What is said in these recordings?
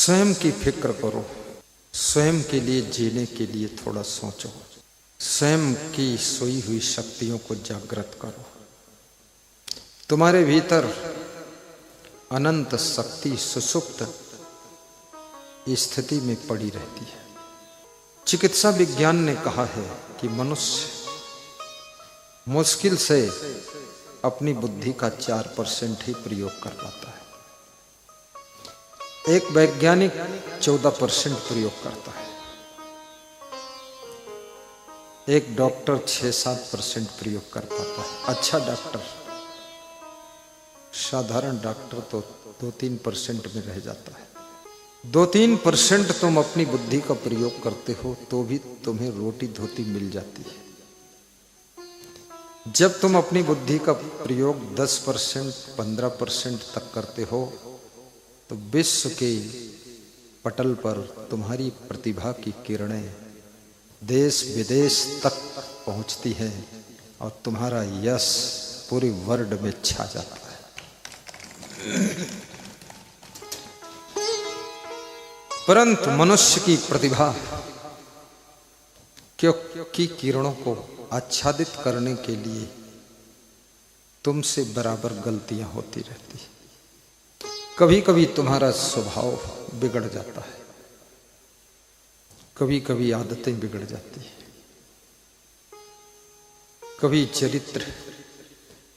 स्वयं की फिक्र करो, स्वयं के लिए जीने के लिए थोड़ा सोचो, स्वयं की सोई हुई शक्तियों को जागृत करो। तुम्हारे भीतर अनंत शक्ति सुसुप्त स्थिति में पड़ी रहती है। चिकित्सा विज्ञान ने कहा है कि मनुष्य मुश्किल से अपनी बुद्धि का 4% ही प्रयोग कर पाता है। एक वैज्ञानिक 14% प्रयोग करता है, एक डॉक्टर 6-7% प्रयोग कर पाता है। अच्छा डॉक्टर, साधारण डॉक्टर तो 2-3% में रह जाता है। 2-3% तुम अपनी बुद्धि का प्रयोग करते हो तो भी तुम्हें रोटी धोती मिल जाती है। जब तुम अपनी बुद्धि का प्रयोग 10%, 15% तक करते हो तो विश्व के पटल पर तुम्हारी प्रतिभा की किरणें देश विदेश तक पहुंचती है और तुम्हारा यश पूरे वर्ल्ड में छा जाता है। परंतु मनुष्य की प्रतिभा की किरणों को आच्छादित करने के लिए तुमसे बराबर गलतियां होती रहती है। कभी कभी तुम्हारा स्वभाव बिगड़ जाता है, कभी कभी आदतें बिगड़ जाती है, कभी चरित्र,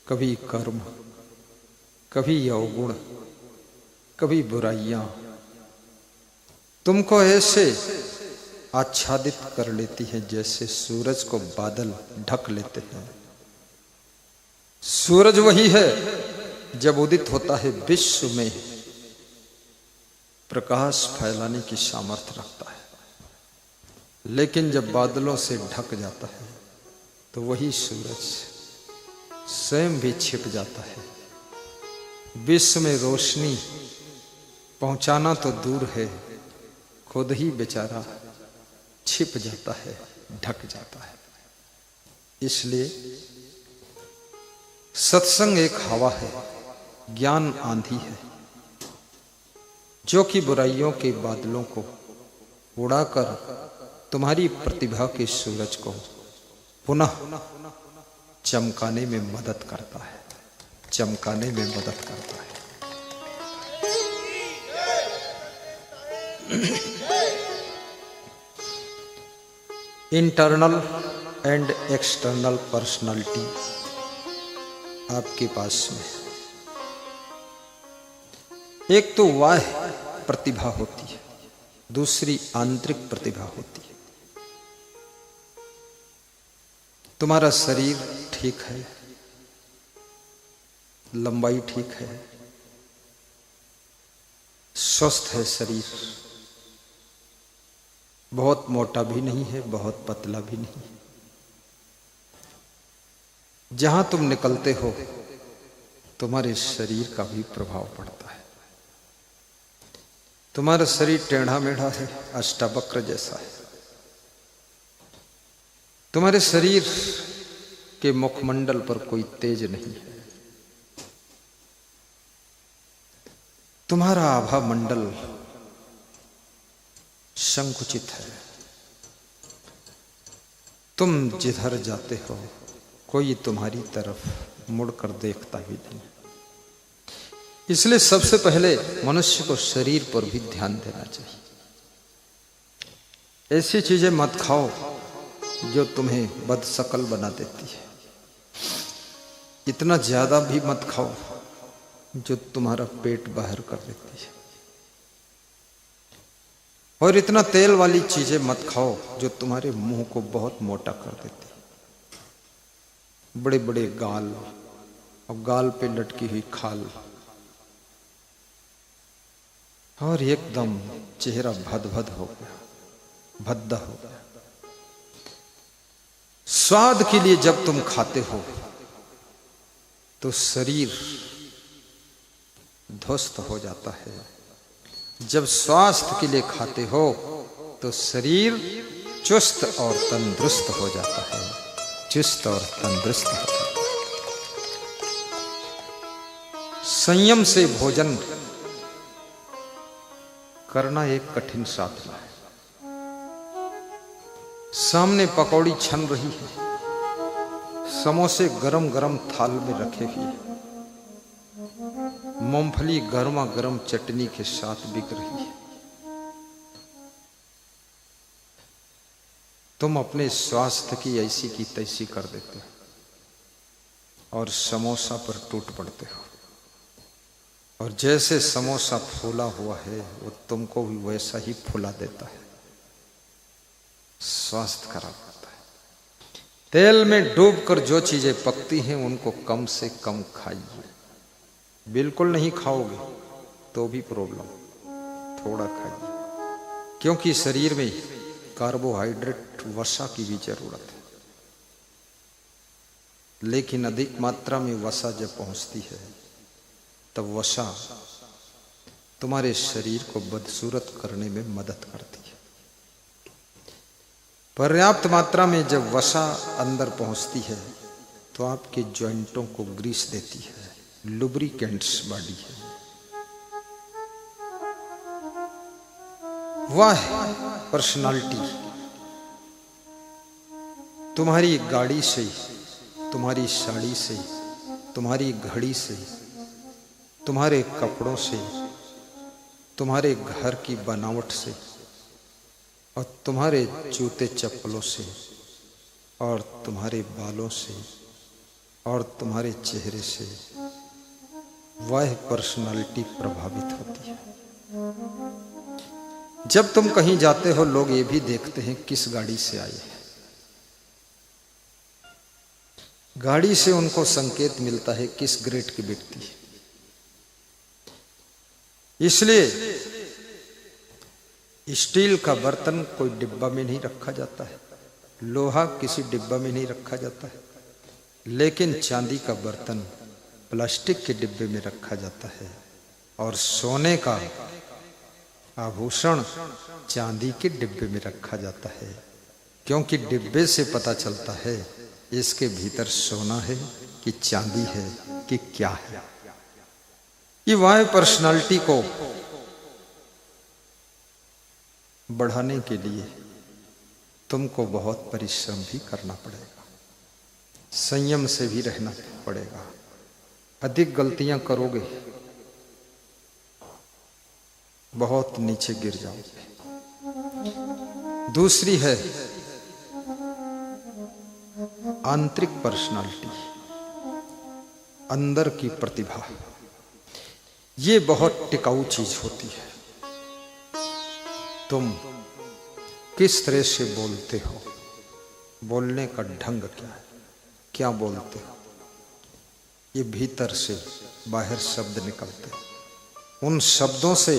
कभी कर्म, कभी अवगुण, कभी बुराइयां तुमको ऐसे आच्छादित कर लेती हैं जैसे सूरज को बादल ढक लेते हैं। सूरज वही है जब उदित होता है, विश्व में प्रकाश फैलाने की सामर्थ्य रखता है, लेकिन जब बादलों से ढक जाता है तो वही सूरज स्वयं भी छिप जाता है। विश्व में रोशनी पहुंचाना तो दूर है, खुद ही बेचारा छिप जाता है, ढक जाता है। इसलिए सत्संग एक हवा है, ज्ञान आंधी है, जो कि बुराइयों के बादलों को उड़ाकर तुम्हारी प्रतिभा के सूरज को पुनः चमकाने में मदद करता है, चमकाने में मदद करता है। इंटरनल एंड एक्सटर्नल पर्सनालिटी आपके पास में एक तो बाह्य प्रतिभा होती है, दूसरी आंतरिक प्रतिभा होती है। तुम्हारा शरीर ठीक है, लंबाई ठीक है, स्वस्थ है शरीर, बहुत मोटा भी नहीं है, बहुत पतला भी नहीं है। जहां तुम निकलते हो तुम्हारे शरीर का भी प्रभाव पड़ता है। तुम्हारा शरीर टेढ़ा मेढ़ा है, अष्टावक्र जैसा है। तुम्हारे शरीर के मुखमंडल पर कोई तेज नहीं है। तुम्हारा आभा मंडल संकुचित है। तुम जिधर जाते हो कोई तुम्हारी तरफ मुड़कर देखता भी नहीं। इसलिए सबसे पहले मनुष्य को शरीर पर भी ध्यान देना चाहिए। ऐसी चीजें मत खाओ जो तुम्हें बदशक्ल बना देती है। इतना ज्यादा भी मत खाओ जो तुम्हारा पेट बाहर कर देती है। और इतना तेल वाली चीजें मत खाओ जो तुम्हारे मुंह को बहुत मोटा कर देती है। बड़े बड़े गाल और गाल पे लटकी हुई खाल और एकदम चेहरा भद-भद हो गया, भद्दा हो गया। स्वाद के लिए जब तुम खाते हो तो शरीर ध्वस्त हो जाता है, जब स्वास्थ्य के लिए खाते हो तो शरीर चुस्त और तंदुरुस्त हो जाता है, चुस्त और तंदुरुस्त हो जाता है। संयम से भोजन करना एक कठिन साधना है। सामने पकौड़ी छन रही है, समोसे गरम गरम थाल में रखे हुए, मूंगफली गर्मा गर्म चटनी के साथ बिक रही है। तुम अपने स्वास्थ्य की ऐसी की तैसी कर देते हो और समोसा पर टूट पड़ते हो, और जैसे समोसा फूला हुआ है वो तुमको भी वैसा ही फुला देता है, स्वास्थ्य खराब होता है। तेल में डूबकर जो चीजें पकती हैं उनको कम से कम खाइए। बिल्कुल नहीं खाओगे तो भी प्रॉब्लम, थोड़ा खाइए, क्योंकि शरीर में कार्बोहाइड्रेट वसा की भी जरूरत है। लेकिन अधिक मात्रा में वसा जब पहुंचती है तब वसा तुम्हारे शरीर को बदसूरत करने में मदद करती है। पर्याप्त मात्रा में जब वसा अंदर पहुंचती है तो आपके जॉइंटों को ग्रीस देती है, लुब्रिकेंट्स बॉडी है। वाह पर्सनालिटी, तुम्हारी गाड़ी से, तुम्हारी साड़ी से, तुम्हारी घड़ी से, तुम्हारे कपड़ों से, तुम्हारे घर की बनावट से, और तुम्हारे जूते चप्पलों से, और तुम्हारे बालों से, और तुम्हारे चेहरे से वह पर्सनालिटी प्रभावित होती है। जब तुम कहीं जाते हो लोग ये भी देखते हैं किस गाड़ी से आए हैं। गाड़ी से उनको संकेत मिलता है किस ग्रेड की व्यक्ति है। इसलिए स्टील का बर्तन कोई डिब्बा में नहीं रखा जाता है, लोहा किसी डिब्बा में नहीं रखा जाता है, लेकिन चांदी का बर्तन प्लास्टिक के डिब्बे में रखा जाता है, और सोने का आभूषण चांदी के डिब्बे में रखा जाता है, क्योंकि डिब्बे से पता चलता है इसके भीतर सोना है कि चांदी है कि क्या है। ये वाय पर्सनालिटी को बढ़ाने के लिए तुमको बहुत परिश्रम भी करना पड़ेगा, संयम से भी रहना पड़ेगा। अधिक गलतियां करोगे बहुत नीचे गिर जाओगे। दूसरी है आंतरिक पर्सनालिटी, अंदर की प्रतिभा। ये बहुत टिकाऊ चीज होती है। तुम किस तरह से बोलते हो, बोलने का ढंग क्या है, क्या बोलते हो, ये भीतर से बाहर शब्द निकलते हैं। उन शब्दों से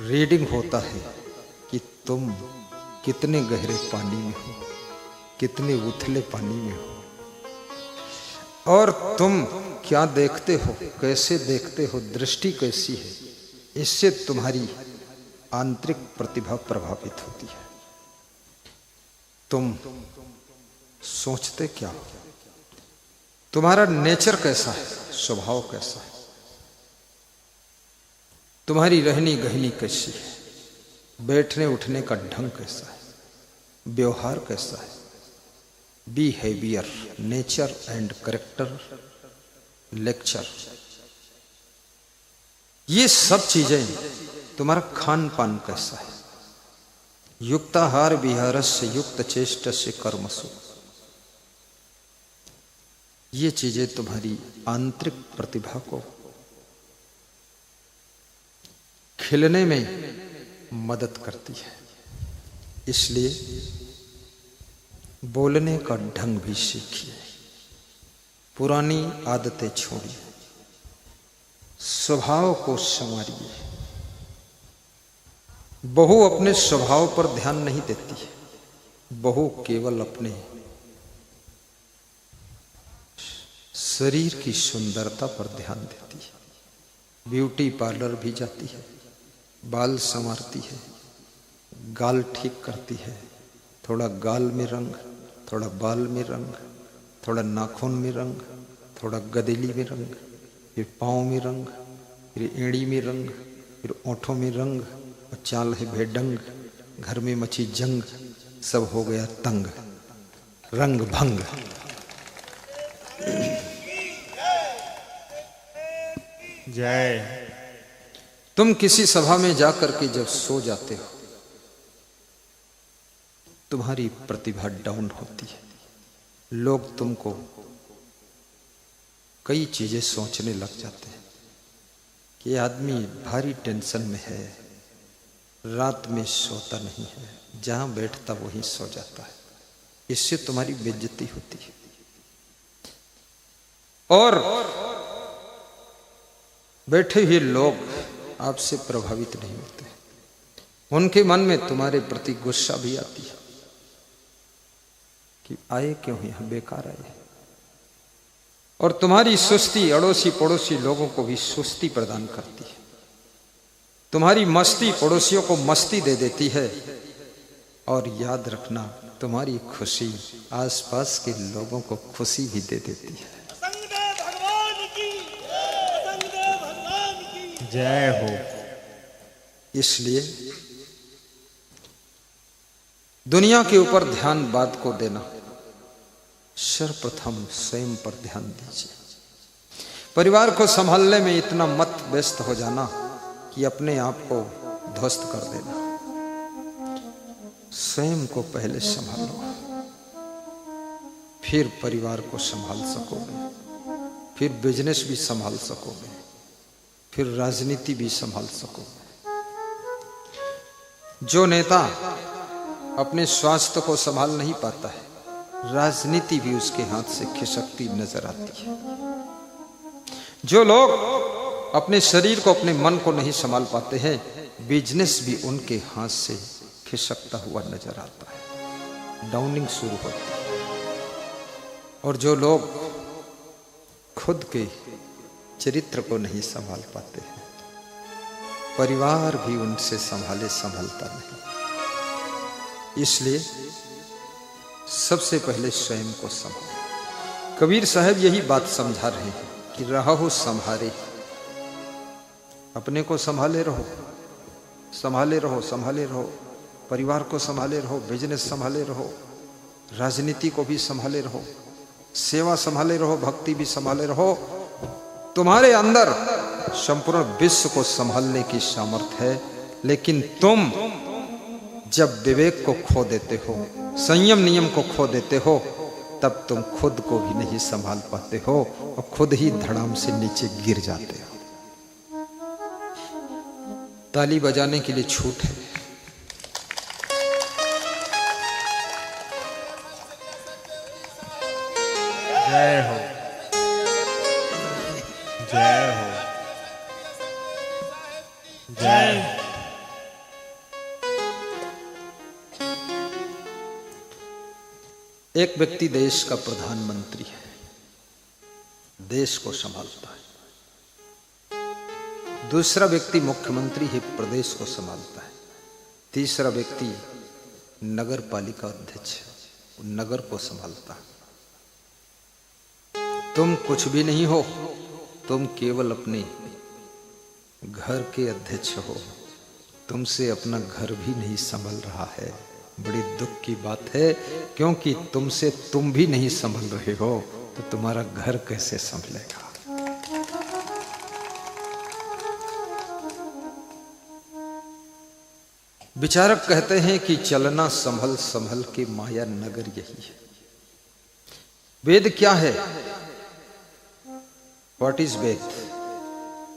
रीडिंग होता है कि तुम कितने गहरे पानी में हो, कितने उथले पानी में हो, और तुम क्या देखते हो, कैसे देखते हो, दृष्टि कैसी है। इससे तुम्हारी आंतरिक प्रतिभा प्रभावित होती है। तुम सोचते क्या हो, तुम्हारा नेचर कैसा है, स्वभाव कैसा है, तुम्हारी रहनी गहनी कैसी है, बैठने उठने का ढंग कैसा है, व्यवहार कैसा है, behaviour, nature and character lecture. ये सब चीजें, तुम्हारा खान पान कैसा है, युक्ताहार विहारस्य युक्त चेष्टस्य कर्मसु, ये चीजें तुम्हारी आंतरिक प्रतिभा को खिलने में मदद करती है। इसलिए बोलने का ढंग भी सीखिए, पुरानी आदतें छोड़िए, स्वभाव को संवारिए। बहू अपने स्वभाव पर ध्यान नहीं देती है, बहू केवल अपने शरीर की सुंदरता पर ध्यान देती है। ब्यूटी पार्लर भी जाती है, बाल संवारती है, गाल ठीक करती है, थोड़ा गाल में रंग, थोड़ा बाल में रंग, थोड़ा नाखून में रंग, थोड़ा गदेली में रंग, फिर पाँव में रंग, फिर एड़ी में रंग, फिर ओंठों में रंग, और चाल है बेढंग, घर में मची जंग, सब हो गया तंग, रंग भंग। जय। तुम किसी सभा में जाकर के जब सो जाते हो, तुम्हारी प्रतिभा डाउन होती है। लोग तुमको कई चीजें सोचने लग जाते हैं कि ये आदमी भारी टेंशन में है, रात में सोता नहीं है, जहां बैठता वहीं सो जाता है। इससे तुम्हारी बेइज्जती होती है। और बैठे हुए लोग आपसे प्रभावित नहीं होते, उनके मन में तुम्हारे प्रति गुस्सा भी आती है कि आए क्यों यहां, बेकार आए। और तुम्हारी सुस्ती अड़ोसी पड़ोसी लोगों को भी सुस्ती प्रदान करती है। तुम्हारी मस्ती पड़ोसियों को मस्ती दे देती है। और याद रखना, तुम्हारी खुशी आसपास के लोगों को खुशी भी दे देती है। जय हो। इसलिए दुनिया के ऊपर ध्यान बात को देना, सर्वप्रथम स्वयं पर ध्यान दीजिए। परिवार को संभालने में इतना मत व्यस्त हो जाना कि अपने आप को ध्वस्त कर देना। स्वयं को पहले संभालो, फिर परिवार को संभाल सकोगे, फिर बिजनेस भी संभाल सकोगे, फिर राजनीति भी संभाल सकोगे। जो नेता अपने स्वास्थ्य को संभाल नहीं पाता है, राजनीति भी उसके हाथ से खिसकती नजर आती है। जो लोग अपने शरीर को अपने मन को नहीं संभाल पाते हैं, बिजनेस भी उनके हाथ से खिसकता हुआ नजर आता है, डाउनिंग शुरू होती है। और जो लोग खुद के चरित्र को नहीं संभाल पाते हैं, परिवार भी उनसे संभलता नहीं। इसलिए सबसे पहले स्वयं को संभालो। कबीर साहब यही बात समझा रहे हैं कि रहो संभारे, अपने को संभाले रहो, संभाले रहो, संभाले रहो, परिवार को संभाले रहो, बिजनेस संभाले रहो, राजनीति को भी संभाले रहो, सेवा संभाले रहो, भक्ति भी संभाले रहो। तुम्हारे अंदर संपूर्ण विश्व को संभालने की सामर्थ्य है। लेकिन तुम जब विवेक को खो देते हो, संयम नियम को खो देते हो, तब तुम खुद को भी नहीं संभाल पाते हो और खुद ही धड़ाम से नीचे गिर जाते हो। ताली बजाने के लिए छूट है। जय हो। जय हो। जय। एक व्यक्ति देश का प्रधानमंत्री है, देश को संभालता है। दूसरा व्यक्ति मुख्यमंत्री है, प्रदेश को संभालता है। तीसरा व्यक्ति नगर पालिका अध्यक्ष है, नगर को संभालता है। तुम कुछ भी नहीं हो, तुम केवल अपने घर के अध्यक्ष हो। तुमसे अपना घर भी नहीं संभल रहा है। बड़ी दुख की बात है, क्योंकि तुमसे तुम भी नहीं संभल रहे हो तो तुम्हारा घर कैसे संभलेगा। विचारक कहते हैं कि चलना संभल संभल के माया नगर यही है। वेद क्या है? व्हाट इज वेद?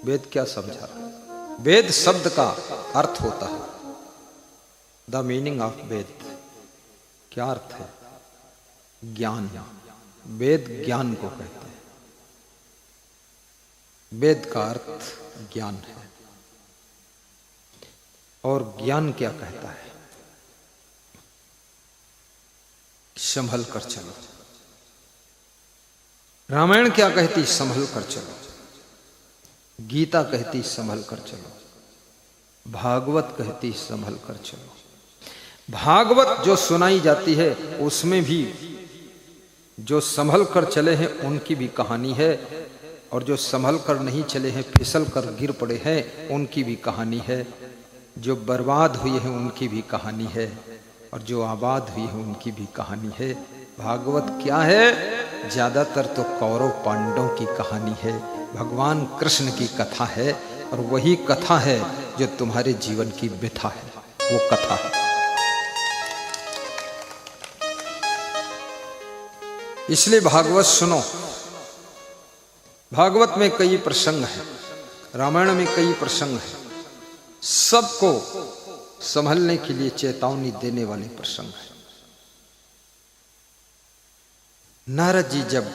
वेद क्या समझा? वेद शब्द का अर्थ होता है, द मीनिंग ऑफ वेद। क्या अर्थ है? ज्ञान। वेद ज्ञान को कहते हैं। वेद का अर्थ ज्ञान है। और ज्ञान क्या कहता है? संभल कर चलो। रामायण क्या कहती? संभल कर चलो। गीता कहती संभल कर चलो। भागवत कहती संभल कर चलो। भागवत जो सुनाई जाती है उसमें भी जो संभल कर चले हैं उनकी भी कहानी है, और जो संभल कर नहीं चले हैं, फिसल कर गिर पड़े हैं, उनकी भी कहानी है। जो बर्बाद हुए हैं उनकी भी कहानी है, और जो आबाद हुई है उनकी भी कहानी है। भागवत क्या है? ज्यादातर तो कौरव पांडवों की कहानी है, भगवान कृष्ण की कथा है, और वही कथा है जो तुम्हारे जीवन की व्यथा है, वो कथा है। इसलिए भागवत सुनो। भागवत में कई प्रसंग हैं, रामायण में कई प्रसंग हैं, सबको संभलने के लिए चेतावनी देने वाले प्रसंग है। नारद जी जब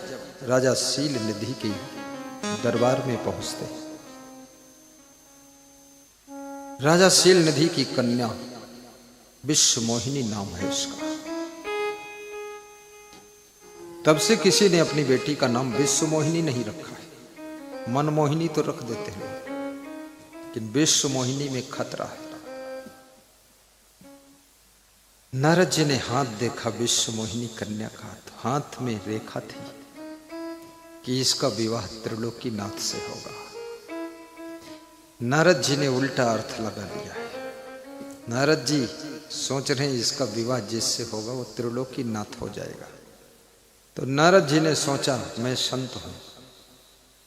राजा शील निधि के दरबार में पहुंचते, राजा शील निधि की कन्या विश्व मोहिनी नाम है उसका। तब से किसी ने अपनी बेटी का नाम विश्व मोहिनी नहीं रखा है। मनमोहिनी तो रख देते हैं, लेकिन विश्व मोहिनी में खतरा है। नारद जी ने हाथ देखा विश्व मोहिनी कन्या का, हाथ में रेखा थी कि इसका विवाह त्रिलोकीनाथ से होगा। नारद जी ने उल्टा अर्थ लगा लिया है। नारद जी सोच रहे हैं इसका विवाह जिससे होगा वो त्रिलोकीनाथ हो जाएगा। तो नारद जी ने सोचा मैं संत हूं,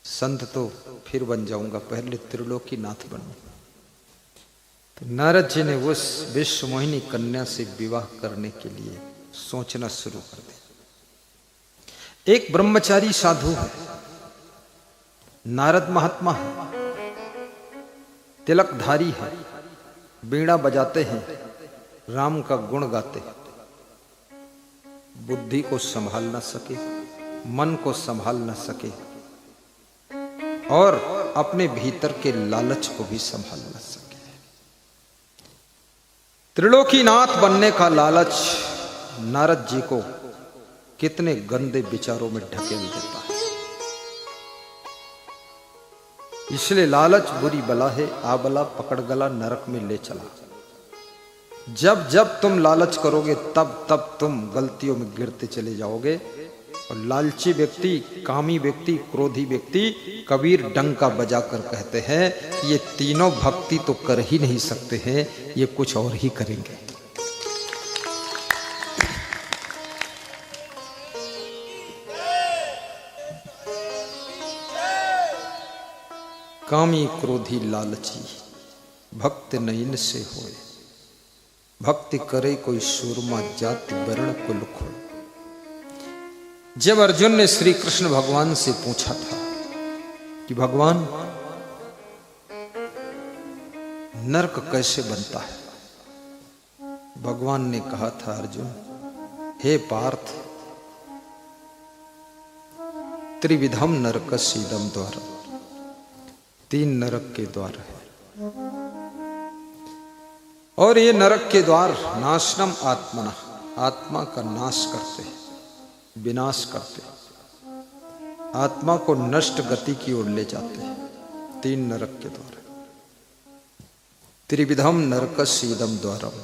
संत तो फिर बन जाऊंगा, पहले त्रिलोकीनाथ बनूं। तो नारद जी ने उस विश्व मोहिनी कन्या से विवाह करने के लिए सोचना शुरू कर दिया। एक ब्रह्मचारी साधु है, नारद महात्मा है, तिलकधारी है, बीड़ा बजाते हैं, राम का गुण गाते हैं, बुद्धि को संभाल न सके, मन को संभाल न सके, और अपने भीतर के लालच को भी संभाल न सके। त्रिलोकीनाथ बनने का लालच नारद जी को कितने गंदे विचारों में ढकेल देता है। इसलिए लालच बुरी बला है, आबला पकड़ गला नरक में ले चला। जब जब तुम लालच करोगे तब तब तुम गलतियों में गिरते चले जाओगे। और लालची व्यक्ति, कामी व्यक्ति, क्रोधी व्यक्ति, कबीर डंका बजाकर कहते हैं कि ये तीनों भक्ति तो कर ही नहीं सकते हैं, ये कुछ और ही करेंगे। कामी क्रोधी लालची भक्त नयन से होए, भक्ति करे कोई सूरमा जाति वर्ण कुल खोए। जब अर्जुन ने श्री कृष्ण भगवान से पूछा था कि भगवान नरक कैसे बनता है, भगवान ने कहा था अर्जुन, हे पार्थ, त्रिविधम नरकस्येदं द्वारम, तीन नरक के द्वार है, और ये नरक के द्वार नाशनम आत्मना, आत्मा का नाश करते हैं, विनाश करते हैं, आत्मा को नष्ट गति की ओर ले जाते हैं। तीन नरक के द्वार, त्रिविधम नरकस्येदं द्वारम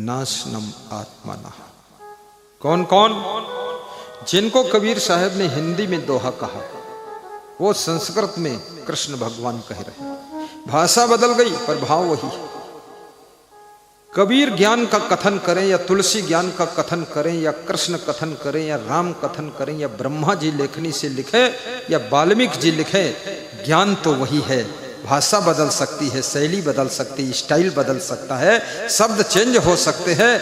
नाशनम आत्मना। कौन कौन? जिनको कबीर साहब ने हिंदी में दोहा कहा, वो संस्कृत में कृष्ण भगवान कह रहे हैं। भाषा बदल गई पर भाव वही। कबीर ज्ञान का कथन करें या तुलसी ज्ञान का कथन करें या कृष्ण कथन करें या राम कथन करें या ब्रह्मा जी लेखनी से लिखे या वाल्मीकि जी लिखे, ज्ञान तो वही है। भाषा बदल सकती है, शैली बदल सकती है, स्टाइल बदल सकता है, शब्द चेंज हो सकते हैं,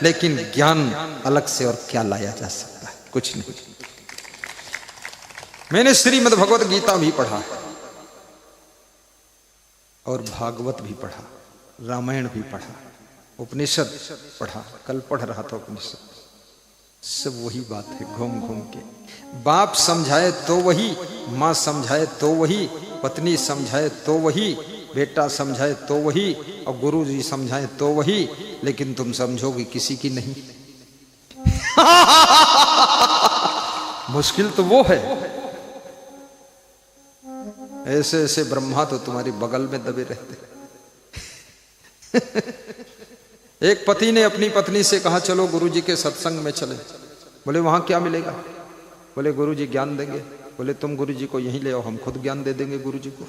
लेकिन ज्ञान अलग से और क्या लाया जा सकता है? कुछ नहीं। मैंने श्रीमद् भगवत गीता भी पढ़ा है और भागवत भी पढ़ा, रामायण भी पढ़ा, उपनिषद पढ़ा, कल पढ़ रहा था उपनिषद। सब वही बात है, घूम घूम के। बाप समझाए तो वही, माँ समझाए तो वही, पत्नी समझाए तो वही, बेटा समझाए तो वही, और गुरु जी समझाए तो वही, लेकिन तुम समझोगे किसी की नहीं। मुश्किल तो वो है। ऐसे ऐसे ब्रह्मा तो तुम्हारी बगल में दबे रहते। एक पति ने अपनी पत्नी से कहा चलो गुरुजी के सत्संग में चले। बोले वहां क्या मिलेगा? बोले गुरुजी ज्ञान देंगे। बोले तुम गुरुजी को यहीं ले आओ, हम खुद ज्ञान दे देंगे गुरुजी को।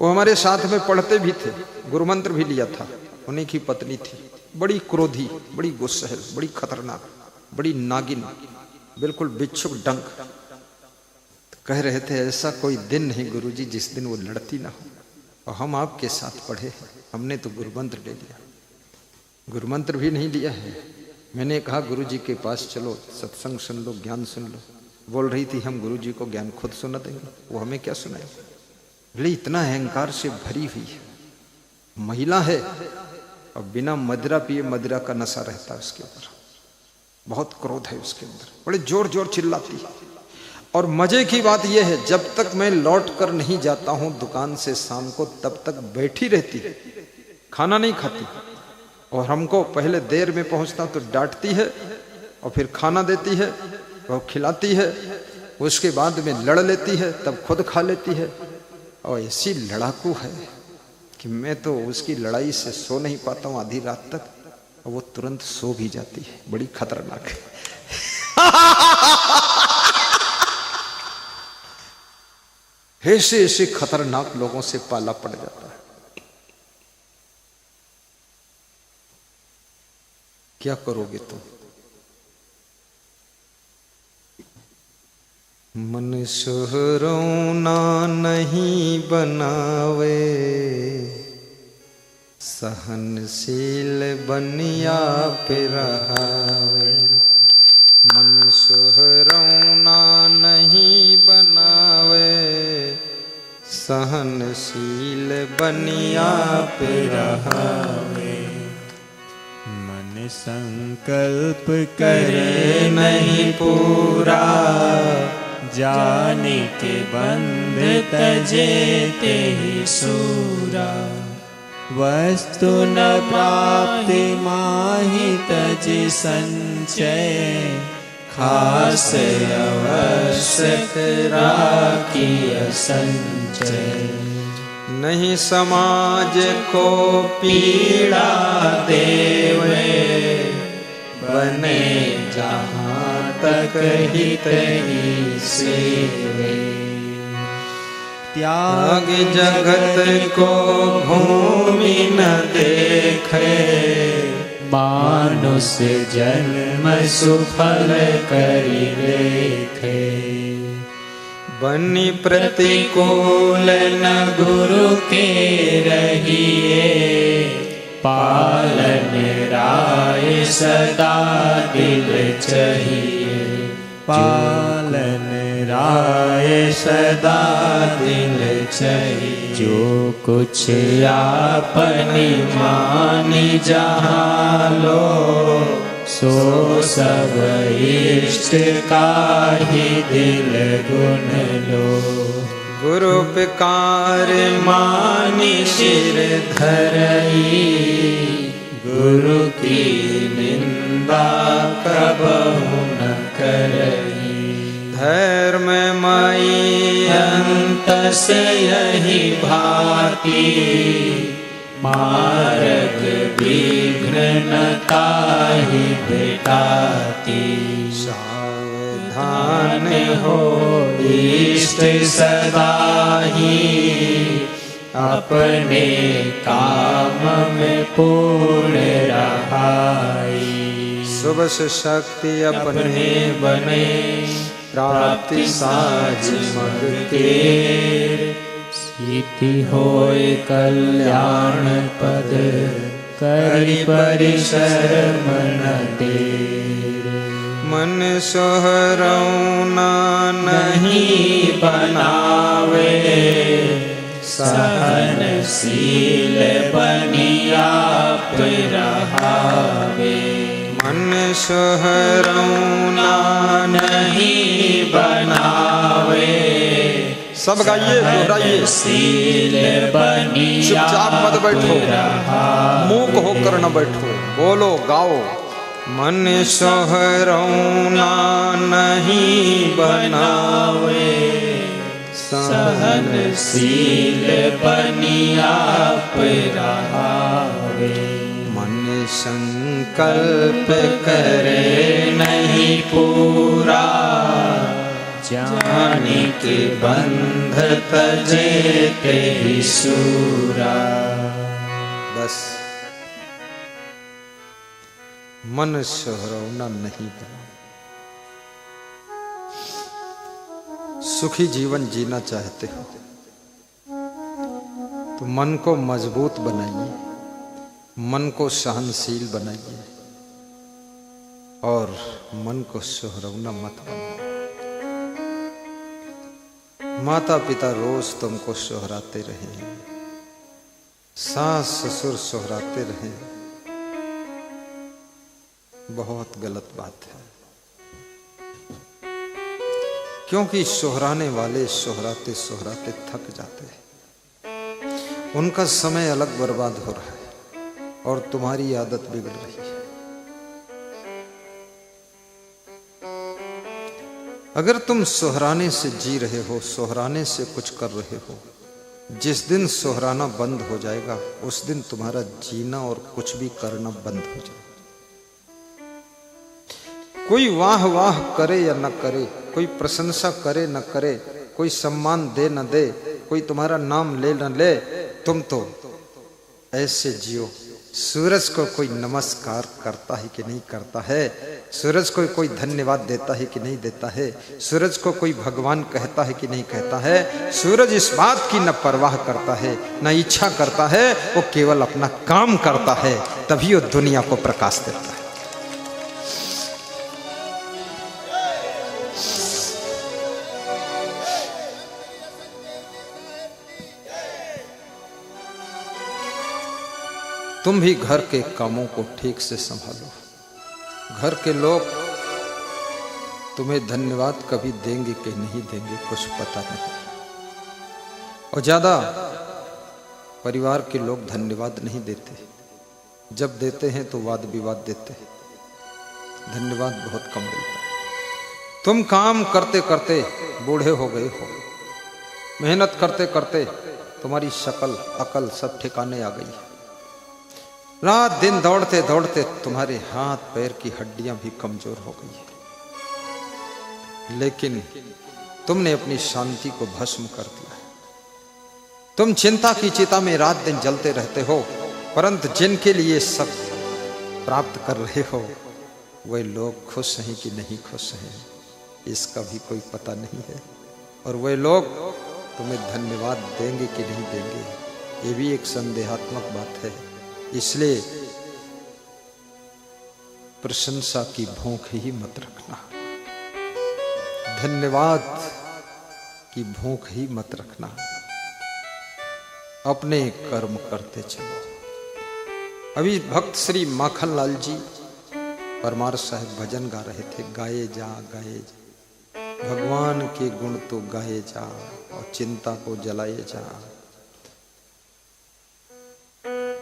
वो हमारे साथ में पढ़ते भी थे, गुरु मंत्र भी लिया था। उन्हीं की पत्नी थी, बड़ी क्रोधी, बड़ी गुस्सैल, बड़ी खतरनाक, बड़ी नागिन, बिल्कुल बिच्छुक डंक। तो कह रहे थे ऐसा कोई दिन नहीं गुरुजी जिस दिन वो लड़ती ना हो। और हम आपके साथ पढ़े हैं, हमने तो गुरु मंत्र ले लिया। गुरु मंत्र भी नहीं लिया है। मैंने कहा गुरुजी के पास चलो, सत्संग सुन लो, ज्ञान सुन लो। बोल रही थी हम गुरुजी को ज्ञान खुद सुना देंगे, वो हमें क्या सुनाएंगे। बोले इतना अहंकार से भरी हुई है, महिला है और बिना मदिरा पिए मदिरा का नशा रहता है उसके ऊपर, बहुत क्रोध है उसके अंदर, बड़े जोर जोर चिल्लाती है। और मजे की बात यह है, जब तक मैं लौट कर नहीं जाता हूं दुकान से शाम को, तब तक बैठी रहती है, खाना नहीं खाती। और हमको पहले देर में पहुंचता तो डांटती है और फिर खाना देती है और खिलाती है। उसके बाद में लड़ लेती है, तब खुद खा लेती है। और ऐसी लड़ाकू है कि मैं तो उसकी लड़ाई से सो नहीं पाता हूं आधी रात तक, और वो तुरंत सो भी जाती है। बड़ी खतरनाक है। ऐसे ऐसे खतरनाक लोगों से पाला पड़ जाता है। क्या करोगे तुम? मन सोहरौना नहीं बनावे, सहनशील बनिया पे रहावे। मन सोहरौना नहीं बनावे, सहनशील बनिया पे रहावे। मन संकल्प करे नहीं पूरा, जाने के बंध तजे ते ही सूरा। वस्तु न प्राप्ति माहि तज संचय, खास आवश्यक राखिय संचय। नहीं समाज को पीड़ा देवे, बने जहाँ तक हित ही सेवे। त्याग जगत को भूमि न देखे, मानुष जन्म सुफल करि लेखे। बनी प्रतिकूल न गुरु के रहिए, पालन राय सदा दिल चाहिए। पालन राय सदा दिल चाहिए। जो कुछ आपनी मानी जहाँ लो, सो सब इष्ट का ही दिल गुण लो। गुरु उपकार मानी सिर धरई, गुरु की निंदा कबहु न करई। धर्ममयी अंत से यही भांति, मार्ग विघ्न न ताहि भेटाति। सावधान हो इष्ट सदा ही, अपने काम में पूर्ण रहाई। शुभ से शक्ति अपने बने, प्राप्ति साज मग के। सीति होय कल्याण पद, करि परिश्रम न देर। मन सोहरौना नहीं बनावे, सहनशील बनी आप रहावे। मन सोहरौना नहीं बनावे, सब गाइए, दोहराइए। शील बनी चुपचाप मत बैठो, मूक होकर न बैठो, बोलो गाओ। मन सोहरौना नहीं बनावे, सहनशील बनी आप रहावे। मन संकल्प करे नहीं पूरा, जाने के बंध तजे ते ही सूरा। बस मन सोहरौना नहीं बना। सुखी जीवन जीना चाहते हो तो मन को मजबूत बनाइए, मन को सहनशील बनाइए और मन को सोहरौना मत बनाइए। माता पिता रोज तुमको सोहराते रहे, सास ससुर सोहराते रहे, बहुत गलत बात है। क्योंकि सोहराने वाले सोहराते सोहराते थक जाते हैं, उनका समय अलग बर्बाद हो रहा है और तुम्हारी आदत बिगड़ रही है। अगर तुम सोहराने से जी रहे हो, सोहराने से कुछ कर रहे हो, जिस दिन सोहराना बंद हो जाएगा उस दिन तुम्हारा जीना और कुछ भी करना बंद हो जाएगा। कोई वाह वाह करे या न करे, कोई प्रशंसा करे न करे, कोई सम्मान दे न दे, कोई तुम्हारा नाम ले न ले, तुम तो ऐसे जियो। सूरज को कोई नमस्कार करता है कि नहीं करता है, सूरज को कोई धन्यवाद देता है कि नहीं देता है, सूरज को कोई भगवान कहता है कि नहीं कहता है। सूरज इस बात की न परवाह करता है न इच्छा करता है, वो केवल अपना काम करता है, तभी वो दुनिया को प्रकाश देता है। तुम भी घर के कामों को ठीक से संभालो। घर के लोग तुम्हें धन्यवाद कभी देंगे कि नहीं देंगे कुछ पता नहीं, और ज्यादा परिवार के लोग धन्यवाद नहीं देते। जब देते हैं तो वाद विवाद देते हैं, धन्यवाद बहुत कम मिलता है। तुम काम करते करते बूढ़े हो गए हो, मेहनत करते करते तुम्हारी शकल अकल सब ठिकाने आ गई है। रात दिन दौड़ते दौड़ते तुम्हारे हाथ पैर की हड्डियां भी कमजोर हो गई है, लेकिन तुमने अपनी शांति को भस्म कर दिया है। तुम चिंता की चिता में रात दिन जलते रहते हो, परंतु जिनके लिए सब प्राप्त कर रहे हो वे लोग खुश हैं कि नहीं खुश हैं इसका भी कोई पता नहीं है, और वे लोग तुम्हें धन्यवाद देंगे कि नहीं देंगे ये भी एक संदेहात्मक बात है। इसलिए प्रशंसा की भूख ही मत रखना, धन्यवाद की भूख ही मत रखना, अपने कर्म करते चलो। अभी भक्त श्री माखनलाल जी परमार साहब भजन गा रहे थे, गाए जा गाए जा, भगवान के गुण तो गाए जा और चिंता को जलाए जा।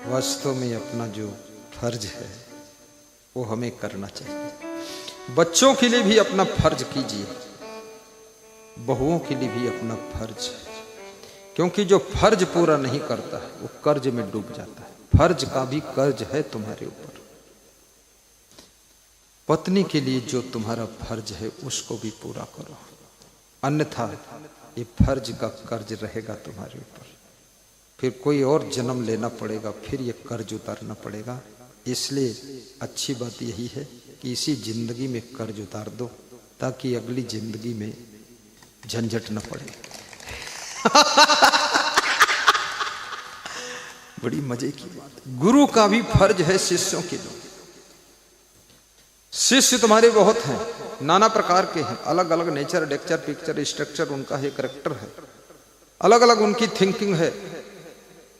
वास्तव में अपना जो फर्ज है वो हमें करना चाहिए। बच्चों के लिए भी अपना फर्ज कीजिए, बहुओं के लिए भी अपना फर्ज है, क्योंकि जो फर्ज पूरा नहीं करता है वो कर्ज में डूब जाता है। फर्ज का भी कर्ज है तुम्हारे ऊपर। पत्नी के लिए जो तुम्हारा फर्ज है उसको भी पूरा करो, अन्यथा ये फर्ज का कर्ज रहेगा तुम्हारे ऊपर। फिर कोई और जन्म लेना पड़ेगा, फिर ये कर्ज उतारना पड़ेगा। इसलिए अच्छी बात यही है कि इसी जिंदगी में कर्ज उतार दो, ताकि अगली जिंदगी में झंझट न पड़े। बड़ी मजे की बात। गुरु का भी फर्ज है शिष्यों के लिए। शिष्य तुम्हारे बहुत हैं, नाना प्रकार के हैं, अलग अलग नेचर, डेक्चर, पिक्चर, स्ट्रक्चर, उनका है करैक्टर है, अलग अलग उनकी थिंकिंग है।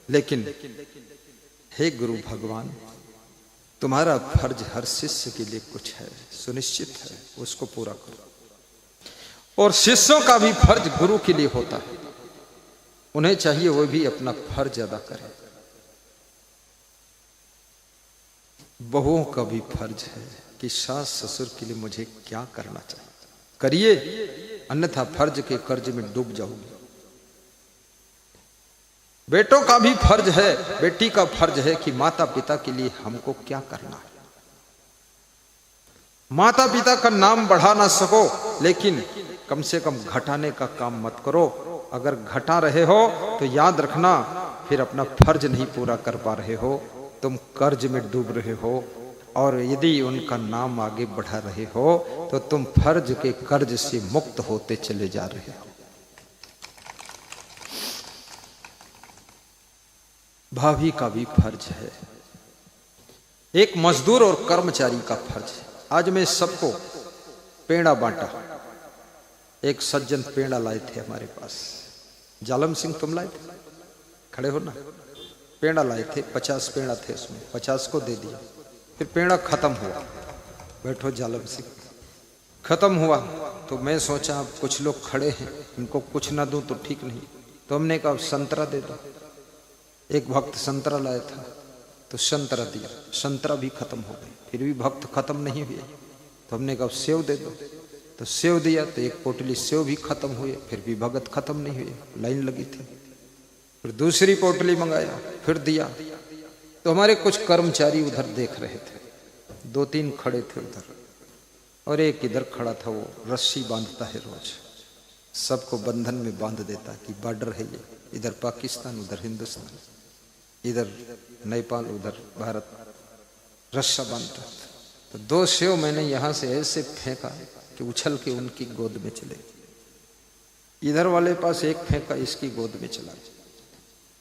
लेकिन हे गुरु भगवान, तुम्हारा फर्ज हर शिष्य के लिए कुछ है, सुनिश्चित है, उसको पूरा करो। और शिष्यों का भी फर्ज गुरु के लिए होता है, उन्हें चाहिए वो भी अपना फर्ज अदा करें। बहुओं का भी फर्ज है कि सास ससुर के लिए मुझे क्या करना चाहिए, करिए, अन्यथा फर्ज के कर्ज में डूब जाओगे। बेटों का भी फर्ज है, बेटी का फर्ज है कि माता पिता के लिए हमको क्या करना है। माता पिता का नाम बढ़ा ना सको, लेकिन कम से कम घटाने का काम मत करो। अगर घटा रहे हो तो याद रखना फिर अपना फर्ज नहीं पूरा कर पा रहे हो, तुम कर्ज में डूब रहे हो। और यदि उनका नाम आगे बढ़ा रहे हो तो तुम फर्ज के कर्ज से मुक्त होते चले जा रहे हो। भाभी का भी फर्ज है, एक मजदूर और कर्मचारी का फर्ज है। आज मैं सबको पेड़ा बांटा। एक सज्जन पेड़ा लाए थे हमारे पास, जालम सिंह तुम लाए थे, खड़े हो ना। पेड़ा लाए थे, 50 पेड़ा थे उसमें, 50 को दे दिया। फिर पेड़ा खत्म हुआ, बैठो जालम सिंह। खत्म हुआ तो मैं सोचा अब कुछ लोग खड़े हैं, इनको कुछ ना दूं तो ठीक नहीं, तो हमने कहा संतरा दे दो। एक भक्त संतरा लाया था तो संतरा दिया, संतरा भी खत्म हो गई। फिर भी भक्त खत्म नहीं हुए तो हमने कहा सेव दे दो, तो सेव दिया तो एक पोटली सेव भी खत्म हुए, फिर भी भगत खत्म नहीं हुए, लाइन लगी थी। फिर दूसरी पोटली मंगाया, फिर दिया। तो हमारे कुछ कर्मचारी उधर देख रहे थे, 2-3 खड़े थे उधर, और एक इधर खड़ा था। वो रस्सी बांधता है रोज, सबको बंधन में बांध देता कि बॉर्डर है ये, इधर पाकिस्तान उधर हिंदुस्तान, इधर नेपाल उधर भारत, रस्सा बांधता। तो 2 सेव मैंने यहां से ऐसे फेंका कि उछल के उनकी गोद में चले। इधर वाले पास एक फेंका, इसकी गोद में चला।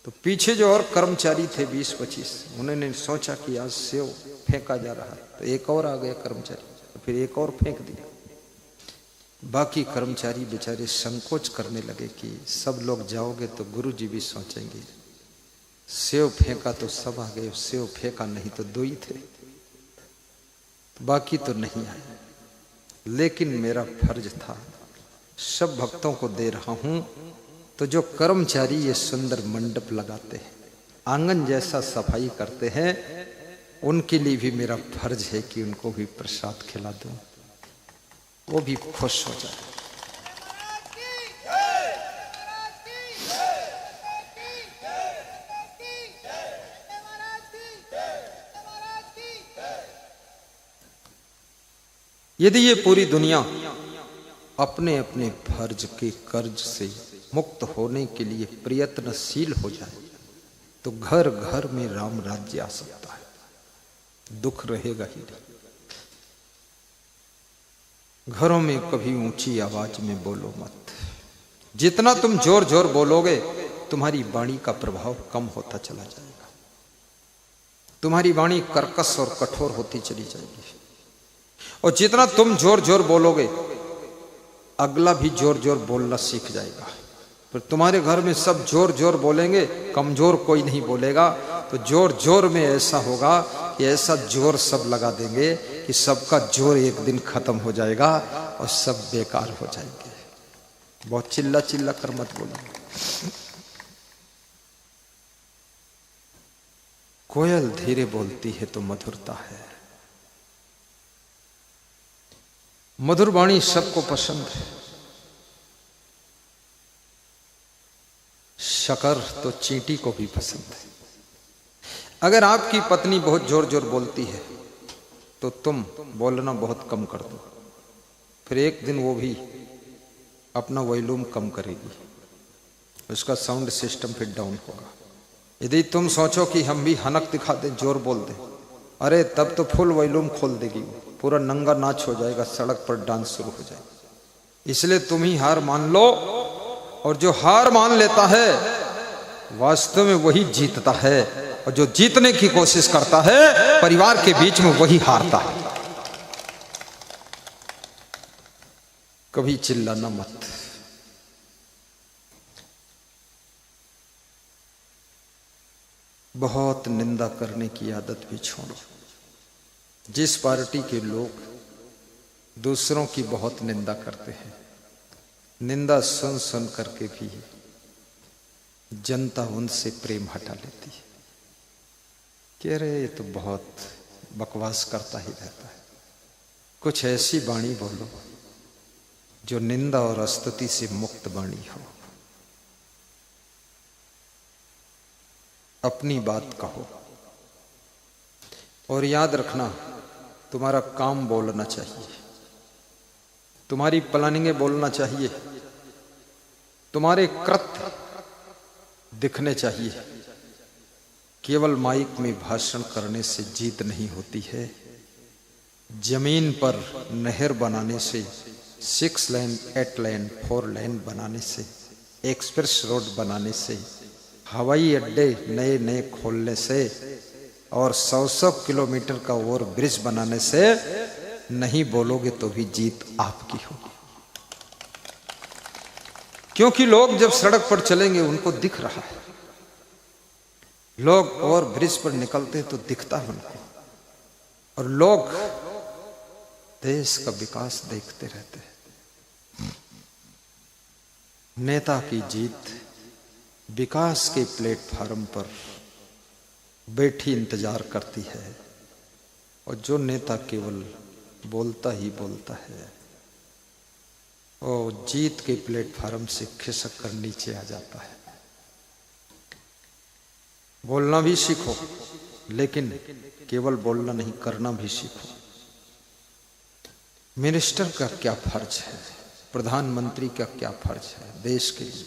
तो पीछे जो और कर्मचारी थे 20-25, उन्होंने सोचा कि आज सेव फेंका जा रहा है, तो एक और आ गया कर्मचारी, तो फिर एक और फेंक दिया। बाकी कर्मचारी बेचारे संकोच करने लगे कि सब लोग जाओगे तो गुरुजी भी सोचेंगे। सेव फेंका तो सब आ गए, सेव फेंका नहीं तो 2 ही थे, बाकी तो नहीं आए। लेकिन मेरा फर्ज था, सब भक्तों को दे रहा हूं, तो जो कर्मचारी ये सुंदर मंडप लगाते हैं, आंगन जैसा सफाई करते हैं, उनके लिए भी मेरा फर्ज है कि उनको भी प्रसाद खिला दूं, वो भी खुश हो जाए। यदि ये पूरी दुनिया अपने अपने फर्ज के कर्ज से मुक्त होने के लिए प्रयत्नशील हो जाए तो घर घर में राम राज्य आ सकता है, दुख रहेगा ही नहीं। घरों में कभी ऊंची आवाज में बोलो मत। जितना तुम जोर जोर बोलोगे तुम्हारी वाणी का प्रभाव कम होता चला जाएगा, तुम्हारी वाणी कर्कश और कठोर होती चली जाएगी। और जितना तुम जोर जोर बोलोगे अगला भी जोर जोर बोलना सीख जाएगा। फिर तुम्हारे घर में सब जोर जोर बोलेंगे, कमजोर कोई नहीं बोलेगा। तो जोर जोर में ऐसा होगा कि ऐसा जोर सब लगा देंगे कि सबका जोर एक दिन खत्म हो जाएगा और सब बेकार हो जाएंगे। बहुत चिल्ला चिल्ला कर मत बोलो। कोयल धीरे बोलती है तो मधुरता है। मधुर वाणी सबको पसंद है। शकर तो चींटी को भी पसंद है। अगर आपकी पत्नी बहुत जोर जोर बोलती है तो तुम बोलना बहुत कम कर दो, फिर एक दिन वो भी अपना वॉल्यूम कम करेगी, उसका साउंड सिस्टम फिर डाउन होगा। यदि तुम सोचो कि हम भी हनक दिखा दें, जोर बोल दें, अरे तब तो फुल वॉल्यूम खोल देगी, पूरा नंगा नाच हो जाएगा, सड़क पर डांस शुरू हो जाएगा। इसलिए तुम ही हार मान लो, और जो हार मान लेता है वास्तव में वही जीतता है, और जो जीतने की कोशिश करता है परिवार के बीच में वही हारता है। कभी चिल्लाना मत। बहुत निंदा करने की आदत भी छोड़ो। जिस पार्टी के लोग दूसरों की बहुत निंदा करते हैं, निंदा सुन सुन करके भी जनता उनसे प्रेम हटा लेती है। कह रहे ये तो बहुत बकवास करता ही रहता है। कुछ ऐसी वाणी बोलो जो निंदा और स्तुति से मुक्त वाणी हो। अपनी बात कहो और याद रखना तुम्हारा काम बोलना चाहिए, तुम्हारी प्लानिंगें बोलना चाहिए, तुम्हारे कृत्य दिखने चाहिए। केवल माइक में भाषण करने से जीत नहीं होती है। जमीन पर नहर बनाने से, 6 लेन, 8 लेन, 4 लेन बनाने से, एक्सप्रेस रोड बनाने से, हवाई अड्डे नए नए खोलने से और 100-100 किलोमीटर का ओवर ब्रिज बनाने से नहीं बोलोगे तो भी जीत आपकी होगी। क्योंकि लोग जब सड़क पर चलेंगे उनको दिख रहा है, लोग ओवर ब्रिज पर निकलते तो दिखता है उनको, और लोग देश का विकास देखते रहते हैं। नेता की जीत विकास के प्लेटफार्म पर बैठी इंतजार करती है, और जो नेता केवल बोलता ही बोलता है वो जीत के प्लेटफार्म से खिसक कर नीचे आ जाता है। बोलना भी सीखो, लेकिन केवल बोलना नहीं, करना भी सीखो। मिनिस्टर का क्या फर्ज है, प्रधानमंत्री का क्या फर्ज है देश के लिए।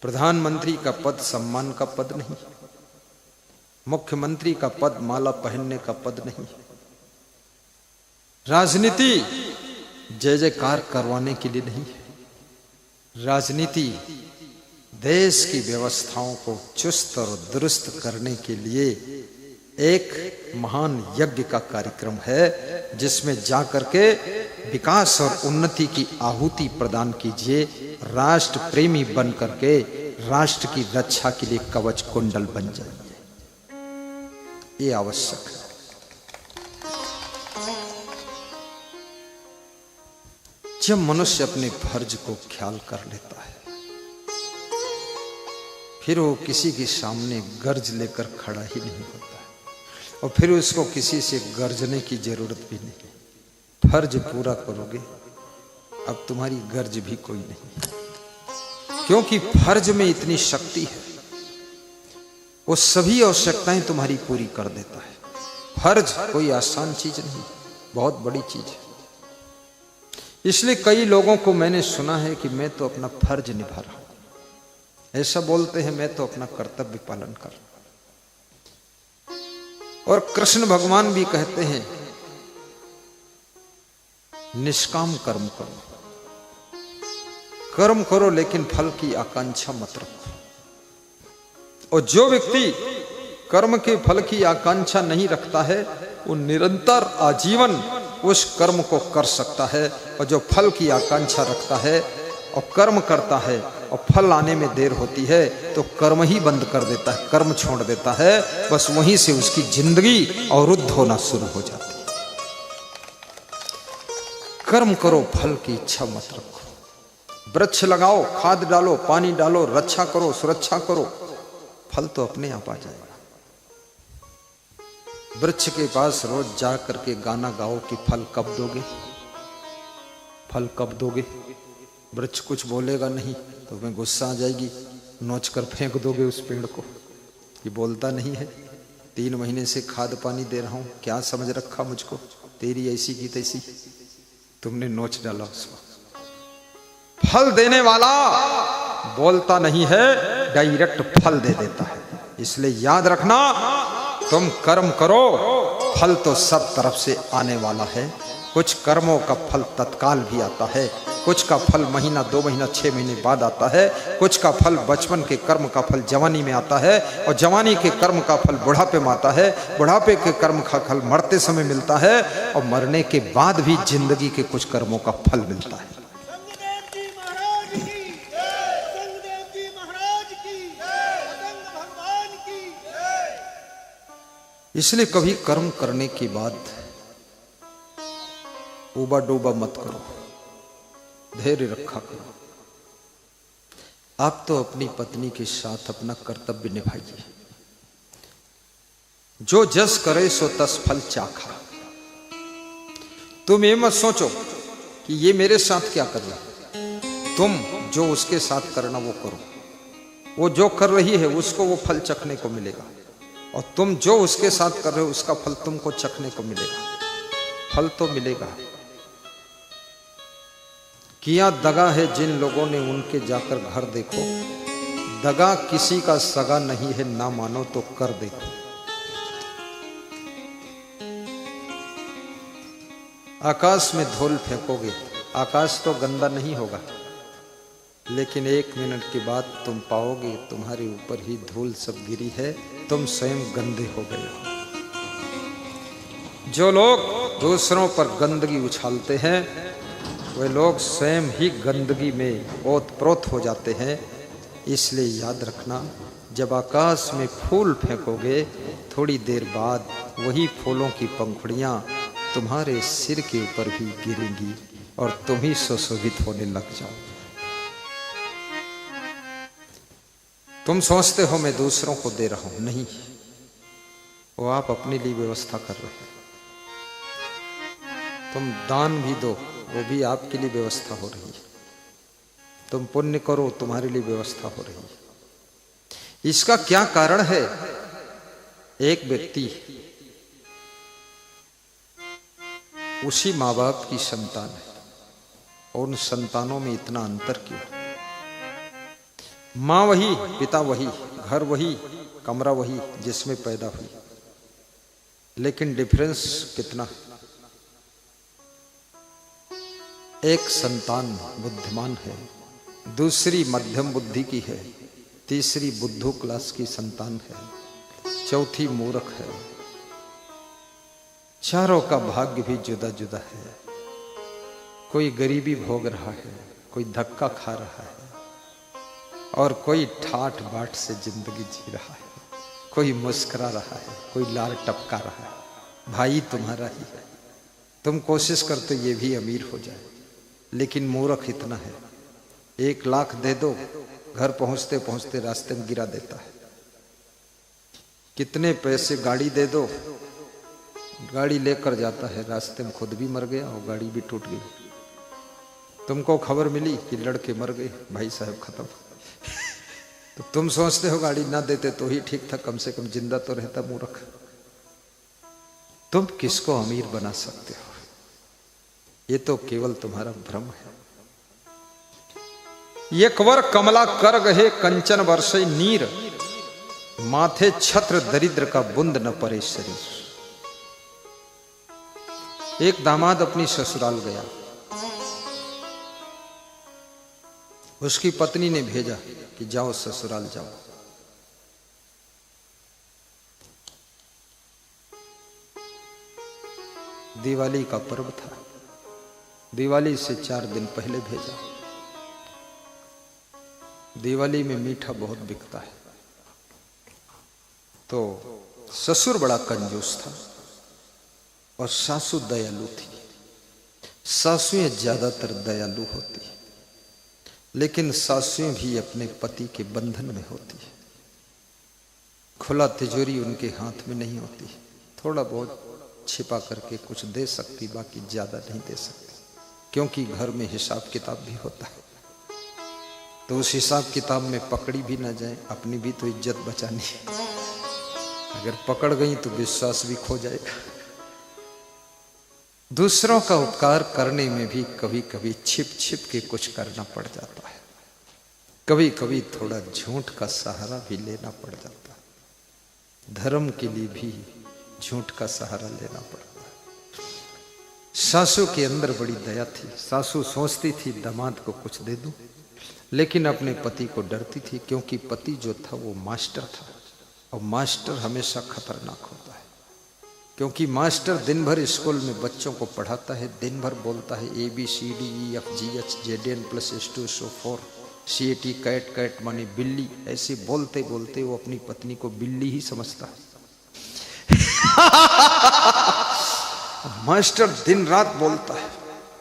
प्रधानमंत्री का पद सम्मान का पद नहीं, मुख्यमंत्री का पद माला पहनने का पद नहीं। राजनीति जय जयकार करवाने के लिए नहीं है। राजनीति देश की व्यवस्थाओं को चुस्त और दुरुस्त करने के लिए एक महान यज्ञ का कार्यक्रम है, जिसमें जाकर के विकास और उन्नति की आहुति प्रदान कीजिए। राष्ट्र प्रेमी बन करके राष्ट्र की रक्षा के लिए कवच कुंडल बन जाइए, ये आवश्यक है। जब मनुष्य अपने फर्ज को ख्याल कर लेता है, फिर वो किसी के सामने गर्ज लेकर खड़ा ही नहीं होता है, और फिर उसको किसी से गर्जने की जरूरत भी नहीं। फर्ज पूरा करोगे, अब तुम्हारी गर्ज भी कोई नहीं, क्योंकि फर्ज में इतनी शक्ति है, वो सभी आवश्यकताएं तुम्हारी पूरी कर देता है। फर्ज कोई आसान चीज नहीं, बहुत बड़ी चीज है। इसलिए कई लोगों को मैंने सुना है कि मैं तो अपना फर्ज निभा रहा हूं, ऐसा बोलते हैं, मैं तो अपना कर्तव्य पालन कर रहा हूं। और कृष्ण भगवान भी कहते हैं निष्काम कर्म करो, कर्म करो लेकिन फल की आकांक्षा मत रखो। और जो व्यक्ति कर्म के फल की आकांक्षा नहीं रखता है, वो निरंतर आजीवन उस कर्म को कर सकता है। और जो फल की आकांक्षा रखता है और कर्म करता है और फल आने में देर होती है, तो कर्म ही बंद कर देता है, कर्म छोड़ देता है। बस वहीं से उसकी जिंदगी अवरुद्ध होना शुरू हो जाती है। कर्म करो, फल की इच्छा मत रखो। वृक्ष लगाओ, खाद डालो, पानी डालो, रक्षा करो, सुरक्षा करो, फल तो अपने आप आ जाएगा। वृक्ष के पास रोज जा करके गाना गाओ कि फल कब दोगे, फल कब दोगे। वृक्ष कुछ बोलेगा नहीं तो तुम्हें गुस्सा आ जाएगी, नोच कर फेंक दोगे उस पेड़ को कि बोलता नहीं है, 3 महीने से खाद पानी दे रहा हूं, क्या समझ रखा मुझको, तेरी ऐसी की तैसी, तुमने नोच डाला उसको। फल देने वाला बोलता नहीं है, डायरेक्ट फल दे देता है। इसलिए याद रखना, तुम कर्म करो, फल तो सब तरफ से आने वाला है। कुछ कर्मों का फल तत्काल भी आता है, कुछ का फल महीना, 2 महीना, 6 महीने बाद आता है, कुछ का फल बचपन के कर्म का फल जवानी में आता है, और जवानी के कर्म का फल बुढ़ापे में आता है, बुढ़ापे के कर्म का फल मरते समय मिलता है, और मरने के बाद भी जिंदगी के कुछ कर्मों का फल मिलता है। इसलिए कभी कर्म करने के बाद ऊबा डूबा मत करो, धैर्य रखा करो। आप तो अपनी पत्नी के साथ अपना कर्तव्य निभाइए। जो जस करे सो तस फल चाखा। तुम ये मत सोचो कि ये मेरे साथ क्या कर रहा है, तुम जो उसके साथ करना वो करो। वो जो कर रही है उसको वो फल चखने को मिलेगा, और तुम जो उसके साथ कर रहे हो उसका फल तुमको चखने को मिलेगा। फल तो मिलेगा। किया दगा है जिन लोगों ने उनके जाकर घर देखो। दगा किसी का सगा नहीं है, ना मानो तो कर देखो। आकाश में धूल फेंकोगे, आकाश तो गंदा नहीं होगा, लेकिन 1 मिनट के बाद तुम पाओगे तुम्हारे ऊपर ही धूल सब गिरी है, तुम स्वयं गंदे हो गए हो। जो लोग दूसरों पर गंदगी उछालते हैं वे लोग स्वयं ही गंदगी में ओतप्रोत हो जाते हैं। इसलिए याद रखना, जब आकाश में फूल फेंकोगे थोड़ी देर बाद वही फूलों की पंखुड़ियां तुम्हारे सिर के ऊपर भी गिरेंगी और तुम ही सुशोभित होने लग जाओ। तुम सोचते हो मैं दूसरों को दे रहा हूं, नहीं, वो आप अपने लिए व्यवस्था कर रहे हो। तुम दान भी दो, वो भी आपके लिए व्यवस्था हो रही है। तुम पुण्य करो, तुम्हारे लिए व्यवस्था हो रही है। इसका क्या कारण है? एक व्यक्ति उसी माँ बाप की संतान है और उन संतानों में इतना अंतर क्यों? माँ वही, पिता वही, घर वही, कमरा वही जिसमें पैदा हुई, लेकिन डिफरेंस कितना? एक संतान बुद्धिमान है, दूसरी मध्यम बुद्धि की है, तीसरी बुद्धू क्लास की संतान है, चौथी मूर्ख है। चारों का भाग्य भी जुदा जुदा है। कोई गरीबी भोग रहा है, कोई धक्का खा रहा है और कोई ठाठ बाट से जिंदगी जी रहा है। कोई मुस्कुरा रहा है, कोई लाल टपका रहा है। भाई तुम्हारा ही है। तुम कोशिश करते ये भी अमीर हो जाए, लेकिन मूर्ख इतना है 1 लाख दे दो, घर पहुंचते पहुंचते रास्ते में गिरा देता है। कितने पैसे गाड़ी दे दो, गाड़ी लेकर जाता है, रास्ते में खुद भी मर गया और गाड़ी भी टूट गई। तुमको खबर मिली कि लड़के मर गए, भाई साहब खत्म। तो तुम सोचते हो गाड़ी ना देते तो ही ठीक था, कम से कम जिंदा तो रहता। मूर्ख, तुम किसको अमीर बना सकते हो? ये तो केवल तुम्हारा भ्रम है। ये कवर कमला कर गहे कंचन वर्षे नीर, माथे छत्र दरिद्र का बुंद न परे शरीर। एक दामाद अपनी ससुराल गया, उसकी पत्नी ने भेजा कि जाओ ससुराल जाओ। दिवाली का पर्व था, दिवाली से 4 दिन पहले भेजा। दिवाली में मीठा बहुत बिकता है, तो ससुर बड़ा कंजूस था और सासू दयालु थी। सासुएं ज्यादातर दयालु होती है, लेकिन सासुएं भी अपने पति के बंधन में होती है। खुला तिजोरी उनके हाथ में नहीं होती, थोड़ा बहुत छिपा करके कुछ दे सकती, बाकी ज्यादा नहीं दे सकती, क्योंकि घर में हिसाब किताब भी होता है। तो उस हिसाब किताब में पकड़ी भी ना जाए, अपनी भी तो इज्जत बचानी है। अगर पकड़ गई तो विश्वास भी खो जाएगा। दूसरों का उपकार करने में भी कभी कभी छिप छिप के कुछ करना पड़ जाता है। कभी कभी थोड़ा झूठ का सहारा भी लेना पड़ जाता है। धर्म के लिए भी झूठ का सहारा लेना पड़ता है। सासू के अंदर बड़ी दया थी। सासू सोचती थी दामाद को कुछ दे दूं, लेकिन अपने पति को डरती थी, क्योंकि पति जो था वो मास्टर था, और मास्टर हमेशा खतरनाक होता है। क्योंकि मास्टर दिन भर स्कूल में बच्चों को पढ़ाता है, दिन भर बोलता है ABCDEFGHZN+S2SO4 CAT कैट कैट माने बिल्ली। ऐसे बोलते बोलते वो अपनी पत्नी को बिल्ली ही समझता है। मास्टर दिन रात बोलता है,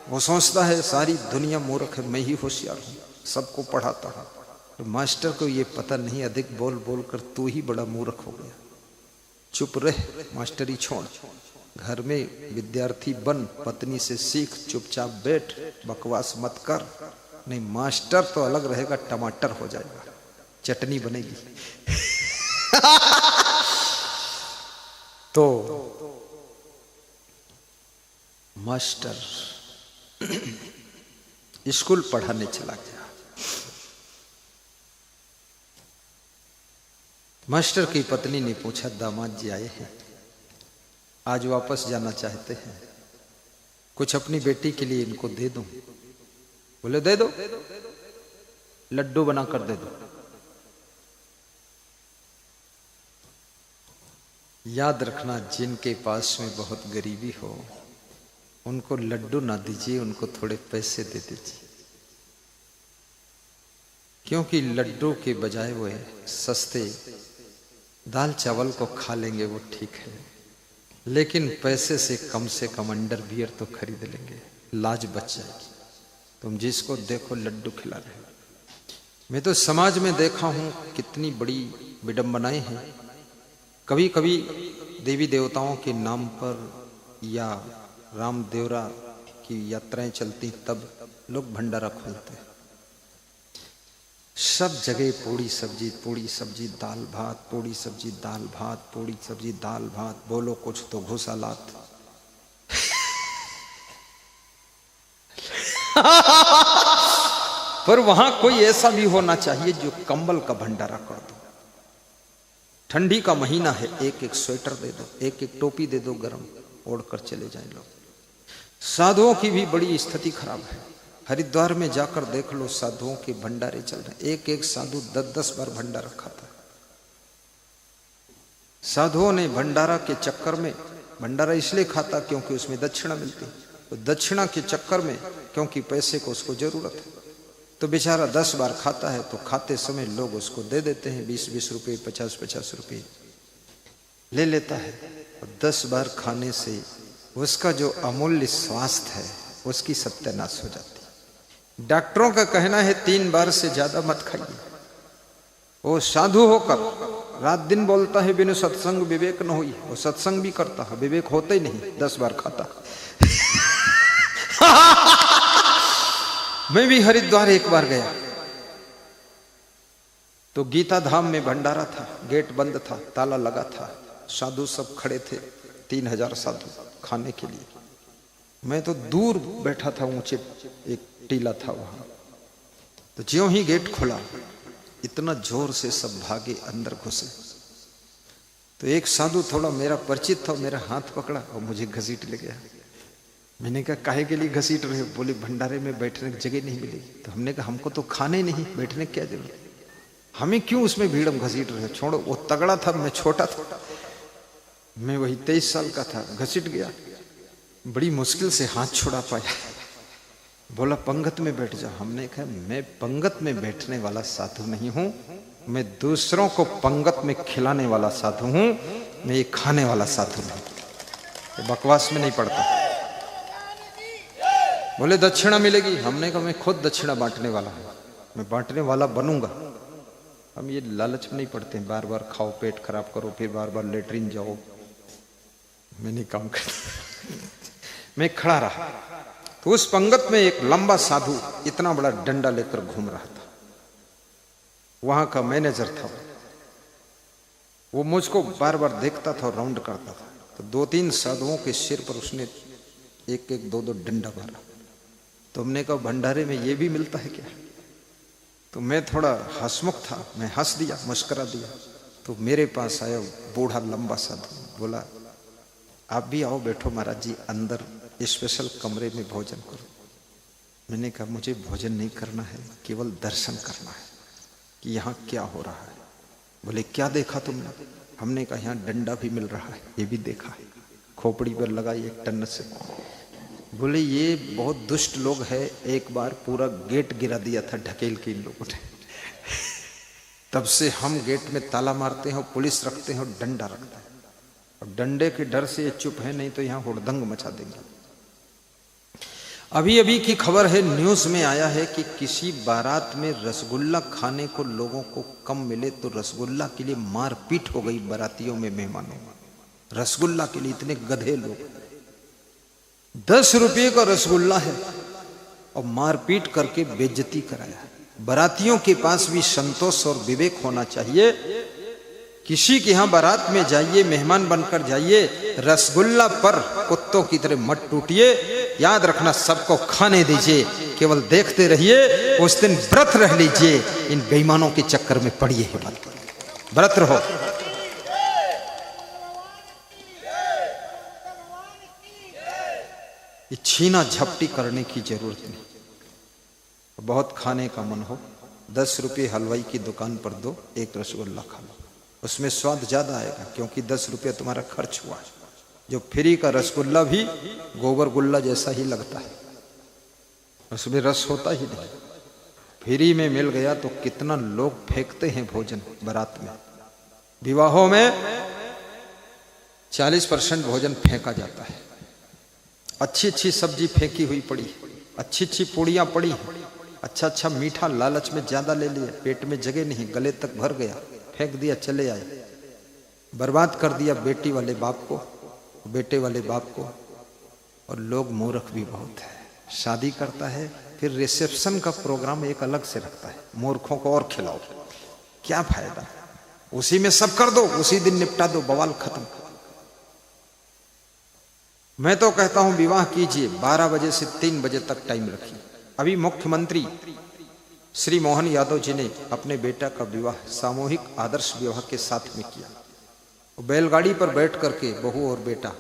वो सोचता है सारी दुनिया मूर्ख है, मैं ही होशियार हूँ, सबको पढ़ाता हूँ। तो मास्टर को ये पता नहीं, अधिक बोल बोल कर तू ही बड़ा मूर्ख हो गया। चुप रह, मास्टरी छोड़, घर में विद्यार्थी बन, पत्नी से सीख, चुपचाप बैठ, बकवास मत कर। नहीं, मास्टर तो अलग रहेगा, टमाटर हो जाएगा, चटनी बनेगी। तो मास्टर स्कूल पढ़ाने चला गया। मास्टर की पत्नी ने पूछा, दामाद जी आए हैं, आज वापस जाना चाहते हैं, कुछ अपनी बेटी के लिए इनको दे दूं? बोले दे दो, लड्डू बना कर दे दो। याद रखना, जिनके पास में बहुत गरीबी हो उनको लड्डू ना दीजिए, उनको थोड़े पैसे दे दीजिए, क्योंकि लड्डू के बजाय वो सस्ते दाल चावल को खा लेंगे वो ठीक है, लेकिन पैसे से कम अंडरवियर तो खरीद लेंगे, लाज बच जाएगी। तुम जिसको देखो लड्डू खिला रहे हो। मैं तो समाज में देखा हूं कितनी बड़ी विडंबनाएं हैं। कभी कभी देवी देवताओं के नाम पर या राम देवरा की यात्राएं चलती, तब लोग भंडारा खोलते हैं। सब जगह पूड़ी सब्जी दाल भात, पूड़ी सब्जी दाल भात, पूड़ी सब्जी दाल भात, बोलो कुछ तो घुसालात। पर वहां कोई ऐसा भी होना चाहिए जो कंबल का भंडारा कर दो। ठंडी का महीना है, एक एक स्वेटर दे दो, एक एक टोपी दे दो, गरम ओढ़कर चले जाएं लोग। साधुओं की भी बड़ी स्थिति खराब है। हरिद्वार में जाकर देख लो, साधुओं के भंडारे चल रहे, एक एक साधु 10-10 बार भंडारा खाता है। साधुओं ने भंडारा के चक्कर में, भंडारा इसलिए खाता क्योंकि उसमें दक्षिणा मिलती है, तो दक्षिणा के चक्कर में, क्योंकि पैसे को उसको जरूरत है, तो बेचारा 10 बार खाता है, तो खाते समय लोग उसको दे देते हैं 20-20 रुपये, 50-50 रुपये ले लेता है। और 10 बार खाने से उसका जो अमूल्य स्वास्थ्य है उसकी सत्यानाश हो जाती है। डॉक्टरों का कहना है 3 बार से ज्यादा मत खाइए। वो साधु होकर रात दिन बोलता है बिनु सत्संग विवेक न हुई, वो सत्संग भी करता है, विवेक होता ही नहीं, 10 बार खाता। मैं भी हरिद्वार एक बार गया तो गीता धाम में भंडारा था, गेट बंद था, ताला लगा था, साधु सब खड़े थे, 3000 साधु खाने के लिए। मैं तो दूर बैठा था, ऊंचे एक टीला था वहां। तो ज्यों ही गेट खुला, इतना जोर से सब भागे, अंदर घुसे। तो एक साधु थोड़ा मेरा परिचित था, मेरा हाथ पकड़ा और मुझे घसीट ले गया। मैंने कहा काहे के लिए घसीट रहे हो? बोले भंडारे में बैठने की जगह नहीं मिलेगी। तो हमने कहा हमको तो खाने नहीं, बैठने की क्या जरूरत, हमें क्यों उसमें भीड़ में घसीट रहे हो? छोड़ो। वो तगड़ा था, मैं छोटा था, मैं वही 23 साल का था, घसीट गया। बड़ी मुश्किल से हाथ छुड़ा पाया। बोला पंगत में बैठ जा। हमने कहा मैं पंगत में बैठने वाला साधु नहीं हूं, मैं दूसरों को पंगत में खिलाने वाला साधु हूं, मैं ये खाने वाला साधु नहीं। बकवास में नहीं पड़ता। बोले दक्षिणा मिलेगी। हमने कहा मैं खुद दक्षिणा बांटने वाला हूं, मैं बांटने वाला बनूंगा। हम ये लालच में नहीं पड़ते, बार बार खाओ, पेट खराब करो, फिर बार बार लेटरिन जाओ। मैं नहीं काम करता। मैं खड़ा रहा तो उस पंगत में एक लंबा साधु इतना बड़ा डंडा लेकर घूम रहा था। वहां का मैनेजर था, वो मुझको बार बार देखता था और राउंड करता था। तो 2-3 साधुओं के सिर पर उसने 1-1, 2-2 डंडा मारा। तो हमने कहा भंडारे में ये भी मिलता है क्या? तो मैं थोड़ा हंसमुख था, मैं हंस दिया, मुस्करा दिया। तो मेरे पास आया बूढ़ा लंबा साधु, बोला आप भी आओ, बैठो महाराज जी, अंदर स्पेशल कमरे में भोजन करो। मैंने कहा मुझे भोजन नहीं करना है, केवल दर्शन करना है कि यहाँ क्या हो रहा है। बोले क्या देखा तुमने? हमने कहा यहाँ डंडा भी मिल रहा है, ये भी देखा है, खोपड़ी पर लगाई 1 टन से। बोले ये बहुत दुष्ट लोग है, एक बार पूरा गेट गिरा दिया था ढकेल के इन लोगों ने। तब से हम गेट में ताला मारते हैं, पुलिस रखते हैं और डंडा रखते हैं। और डंडे के डर से ये चुप है, नहीं तो यहाँ हुड़दंग मचा देंगे। अभी अभी की खबर है, न्यूज में आया है कि किसी बारात में रसगुल्ला खाने को लोगों को कम मिले तो रसगुल्ला के लिए मारपीट हो गई बारातियों में, मेहमानों। रसगुल्ला के लिए इतने गधे लोग। 10 रुपये का रसगुल्ला है और मारपीट करके बेइज्जती कराया। बारातियों के पास भी संतोष और विवेक होना चाहिए किसी के यहां बारात में जाइए, मेहमान बनकर जाइए, रसगुल्ला पर कुत्तों की तरह मत टूटिए। याद रखना, सबको खाने दीजिए, केवल देखते रहिए। उस दिन व्रत रह लीजिए, इन बेईमानों के चक्कर में पड़िए ही मत, व्रत रहो। ये छीना झपटी करने की जरूरत नहीं। बहुत खाने का मन हो, 10 रुपये हलवाई की दुकान पर दो, एक रसगुल्ला खा लो, उसमें स्वाद ज्यादा आएगा, क्योंकि 10 रुपये तुम्हारा खर्च हुआ है। जो फ्री का रसगुल्ला भी गोबर गुल्ला जैसा ही लगता है, उसमें रस होता ही नहीं। फ्री में मिल गया तो कितना लोग फेंकते हैं भोजन बारात में। विवाहों में 40% भोजन फेंका जाता है। अच्छी अच्छी सब्जी फेंकी हुई पड़ी, अच्छी अच्छी पूड़ियाँ पड़ी, अच्छा अच्छा मीठा लालच में ज्यादा ले लिया, पेट में जगह नहीं, गले तक भर गया, फेंक दिया, चले आए। बर्बाद कर दिया बेटी वाले बाप को, बेटे वाले बाप को। और लोग मूर्ख भी बहुत है, शादी करता है फिर रिसेप्शन का प्रोग्राम एक अलग से रखता है। मूर्खों को और खिलाओ, क्या फायदा, उसी में सब कर दो, उसी दिन निपटा दो, बवाल खत्म। मैं तो कहता हूं विवाह कीजिए, 12 बजे से 3 बजे तक टाइम रखिए। अभी मुख्यमंत्री श्री मोहन यादव जी ने अपने बेटा का विवाह सामूहिक आदर्श विवाह के साथ में किया। बैलगाड़ी पर बैठ करके बहू और बेटा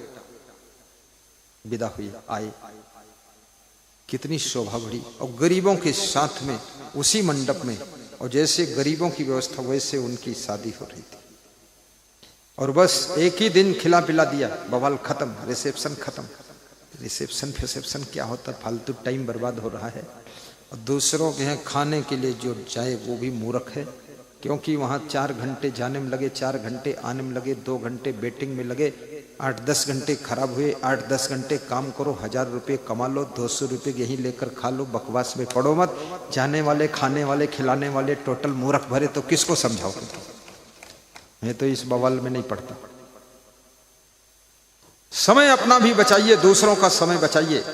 विदा हुई, आए, कितनी शोभा बढ़ी। और गरीबों के साथ में उसी मंडप में, और जैसे गरीबों की व्यवस्था वैसे उनकी शादी हो रही थी। और बस एक ही दिन खिला पिला दिया, बवाल खत्म, रिसेप्शन खत्म। रिसेप्शन फिसेप्शन क्या होता, फालतू टाइम बर्बाद हो रहा है। और दूसरों के यहाँ खाने के लिए जो जाए वो भी मूर्ख है, क्योंकि वहाँ 4 घंटे जाने में लगे, 4 घंटे आने में लगे, 2 घंटे बेटिंग में लगे, 8-10 घंटे खराब हुए, 8-10 घंटे काम करो, 1000 रुपये कमा लो, 200 रुपये यहीं लेकर खा लो, बकवास में पड़ो मत। जाने वाले, खाने वाले, खिलाने वाले टोटल मूर्ख भरे, तो किसको समझाओगे? मैं तो इस बवाल में नहीं पड़ता। समय अपना भी बचाइए, दूसरों का समय बचाइए।